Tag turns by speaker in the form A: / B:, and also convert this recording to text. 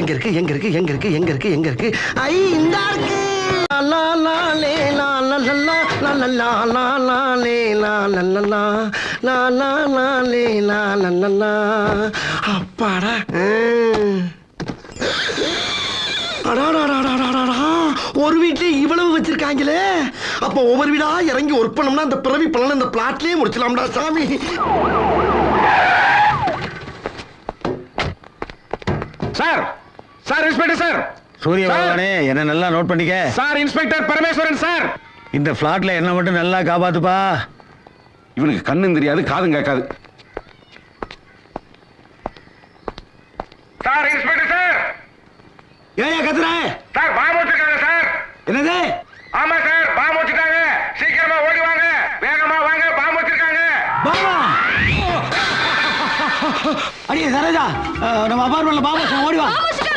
A: எங்க இருக்கு எங்க இருக்கு எங்க இருக்கு எங்க இருக்கு எங்க இருக்கு ஐ இந்தா இருக்கு லா லா லே லா லா லா லா லா லா லா லா லே லா லா லா லா லா லா லா லே லா லா லா லா அப்பாடா ஒரு வீட்லயே இவ்வளவு வச்சிருக்காங்களே அப்ப ஒவ்வொரு வீடா இறங்கி ஒர்க் பண்ணோம்னா அந்த பிறவி பலன் அந்த பிளாட்லயே முடிச்சலாம்டா சாமி
B: சார் சார் இன்ஸ்பெக்டர் சார்
C: சூரிய பகவானே என்ன நல்லா நோட் பண்ணிக்க
B: சார் இன்ஸ்பெக்டர் பரமேஸ்வரன் சார்
C: இந்த பிளாட்ல என்ன மட்டும் நல்லா காப்பாத்துப்பா
B: இவனுக்கு கண்ணும் தெரியாது காதும் கேட்காது சார் இன்ஸ்பெக்டர் சார்
C: ஏன் கத்துற
B: சார் பாம்பு வச்சிருக்காங்க சார்
C: என்னது
B: ஆமா சார் பாம்பு வச்சிருக்காங்க சீக்கிரமா ஓடி வாங்க வேகமா வாங்க பாம்பு வச்சிருக்காங்க
C: பாபா அடியே சரோஜா நம்ம அபார்ட்மெண்ட்ல பாபா ஓடி வா